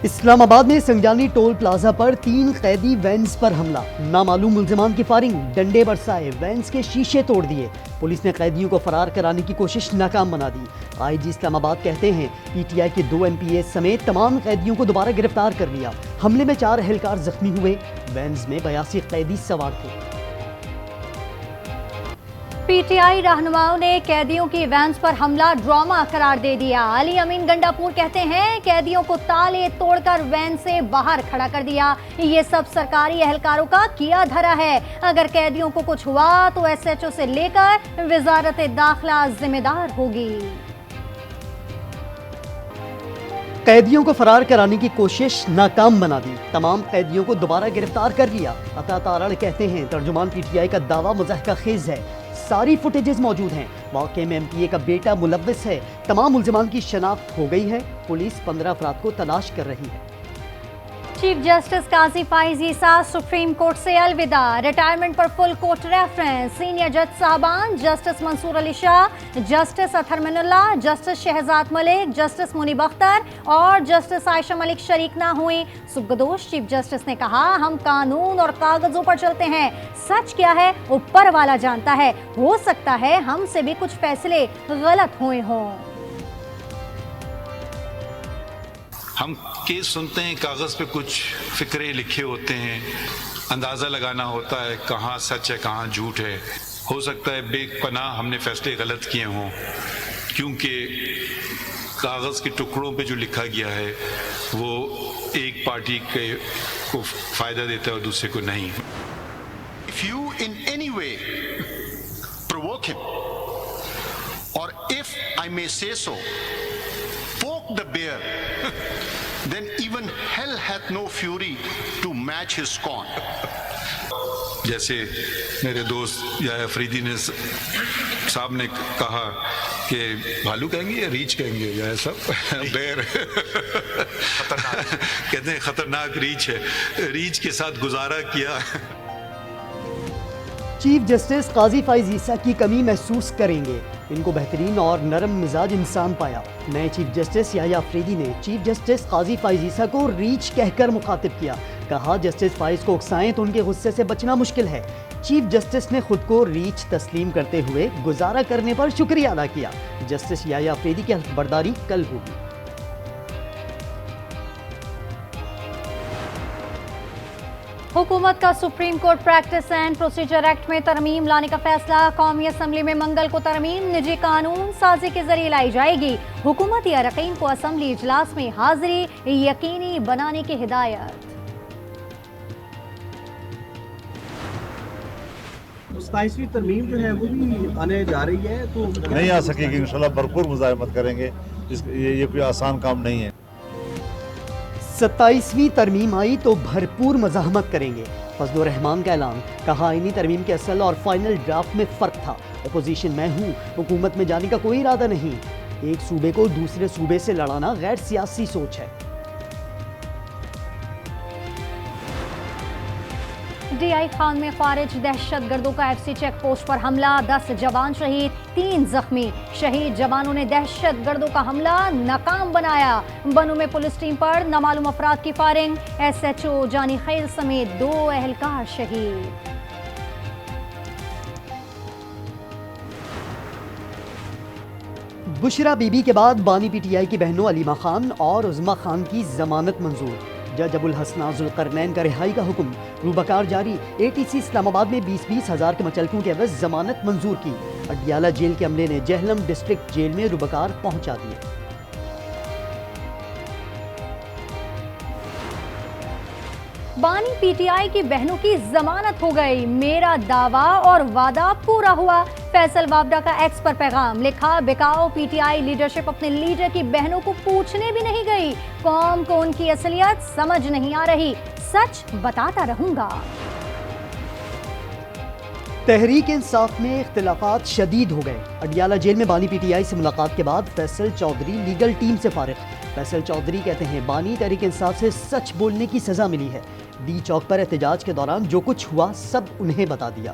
اسلام آباد میں سنجانی tool plaza پر 3 قیدی وینز پر حملہ، نامعلوم ملزمان کی فائرنگ، ڈنڈے برسائے، وینز کے شیشے توڑ دیے، پولیس نے قیدیوں کو فرار کرانے کی کوشش ناکام بنا دی۔ آئی جی اسلام آباد کہتے ہیں پی ٹی آئی کے 2 ایم پی اے سمیت تمام قیدیوں کو دوبارہ گرفتار کر لیا۔ حملے میں 4 اہلکار زخمی ہوئے، وینز میں 82 قیدی سوار تھے۔ پی ٹی آئی رہنماؤں نے قیدیوں کی وینز پر حملہ ڈرامہ قرار دے دیا۔ علی امین گنڈا پور کہتے ہیں قیدیوں کو تالے توڑ کر وین سے باہر کھڑا کر دیا۔ یہ سب سرکاری اہلکاروں کا کیا دھرا ہے۔ اگر قیدیوں کو کچھ ہوا تو ایس ایچ او سے لے کر وزارت داخلہ ذمہ دار ہوگی۔ قیدیوں کو فرار کرانے کی کوشش ناکام بنا دی، تمام قیدیوں کو دوبارہ گرفتار کر لیا۔ عطا تارڑ کہتے ہیں ترجمان پی ٹی آئی کا دعویٰ مضحکہ خیز ہے، ساری فوٹیجز موجود ہیں، واقعے میں ایم پی اے کا بیٹا ملوث ہے، تمام ملزمان کی شناخت ہو گئی ہے، پولیس 15 افراد کو تلاش کر رہی ہے۔ چیف جسٹس قاضی فائز عیسیٰ سپریم کورٹ سے الوداع، ریٹائرمنٹ پر فل کورٹ ریفرنس۔ سینئر جج صاحبان جسٹس منصور علی شاہ، جسٹس اطہر من اللہ، جسٹس شہزاد ملک، جسٹس منیب اختر اور جسٹس عائشہ ملک شریک نہ ہوئیں۔ سبکدوش چیف جسٹس نے کہا ہم قانون اور کاغذوں پر چلتے ہیں، سچ کیا ہے اوپر والا جانتا ہے، ہو سکتا ہے ہم سے بھی کچھ فیصلے غلط ہوئے ہوں۔ ہم کیس سنتے ہیں، کاغذ پہ کچھ فکرے لکھے ہوتے ہیں، اندازہ لگانا ہوتا ہے کہاں سچ ہے کہاں جھوٹ ہے۔ ہو سکتا ہے بے پناہ ہم نے فیصلے غلط کیے ہوں، کیونکہ کاغذ کے ٹکڑوں پہ جو لکھا گیا ہے وہ ایک پارٹی کو فائدہ دیتا ہے اور دوسرے کو نہیں۔ If you in any way provoke him, or if I may say so, poke the bear, then even hell hath no fury to match his scorn. جیسے میرے دوست یا افریدی نے صاحب نے کہا کہ بھالو کہیں گے یا ریچھ کہیں گے یا ایسا بیر کہتے ہیں خطرناک ریچھ ہے، ریچھ کے ساتھ گزارا کیا۔ چیف جسٹس قاضی فائز عیسیٰ کی کمی محسوس کریں گے، ان کو بہترین اور نرم مزاج انسان پایا۔ نئے چیف جسٹس یحییٰ افریدی نے چیف جسٹس قاضی فائز عیسیٰ کو ریچھ کہہ کر مخاطب کیا، کہا جسٹس فائز کو اکسائیں تو ان کے غصے سے بچنا مشکل ہے۔ چیف جسٹس نے خود کو ریچھ تسلیم کرتے ہوئے گزارا کرنے پر شکریہ ادا کیا۔ جسٹس یحییٰ افریدی کی حلف برداری کل ہوگی۔ حکومت کا supreme court practice and procedure act میں ترمیم لانے کا فیصلہ، قومی اسمبلی میں منگل کو ترمیم نجی قانون سازی کے ذریعے لائی جائے گی۔ حکومتی اراکین کو اسمبلی اجلاس میں حاضری یقینی بنانے کی ہدایت۔ 27ویں ترمیم جو ہے وہ بھی آنے جا رہی ہے تو نہیں آ سکے گی، انشاءاللہ بھرپور مزاحمت کریں گے، یہ کوئی آسان کام نہیں ہے۔ 27ویں ترمیم آئی تو بھرپور مزاحمت کریں گے، فضل الرحمان کا اعلان، کہا آئینی ترمیم کے اصل اور فائنل ڈرافٹ میں فرق تھا، اپوزیشن میں ہوں، حکومت میں جانے کا کوئی ارادہ نہیں، ایک صوبے کو دوسرے صوبے سے لڑانا غیر سیاسی سوچ ہے۔ ڈی آئی خان میں خارج دہشت گردوں کا ایف سی چیک پوسٹ پر حملہ، 10 جوان شہید، 3 زخمی۔ شہید جوانوں نے دہشت گردوں کا حملہ ناکام بنایا۔ بنوں میں پولیس ٹیم پر نامعلوم افراد کی فائرنگ، ایس ایچ او جانی خیل سمیت 2 اہلکار شہید۔ بشرا بی بی کے بعد بانی پی ٹی آئی کی بہنوں علیمہ خان اور عظمیٰ خان کی ضمانت منظور، جج ابو الحسناء ذوالقرنین کا رہائی کا حکم، روبکار جاری، اے ٹی سی اسلام آباد میں 20-20 ہزار کے مچلکوں کے عوض ضمانت منظور کی، اڈیالہ جیل کے عملے نے جہلم ڈسٹرکٹ جیل میں روبکار پہنچا دیے۔ بانی پی ٹی آئی کی بہنوں کی ضمانت ہو گئی، میرا دعویٰ اور وعدہ پورا ہوا۔ فیصل وابڈا کا ایکس پر پیغام، لکھا بکاؤ پی ٹی آئی لیڈرشپ اپنے لیڈر کی بہنوں کو پوچھنے بھی نہیں گئی، قوم کو ان کی اصلیت سمجھ نہیں آ رہی، سچ بتاتا رہوں گا۔ تحریک انصاف میں اختلافات شدید ہو گئے، اڈیالہ جیل میں بانی پی ٹی آئی سے ملاقات کے بعد فیصل چودھری لیگل ٹیم سے فارغ۔ فیصل چودھری کہتے ہیں بانی تحریک انصاف سے سچ بولنے کی سزا ملی ہے، ڈی چوک پر احتجاج کے دوران جو کچھ ہوا سب انہیں بتا دیا۔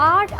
8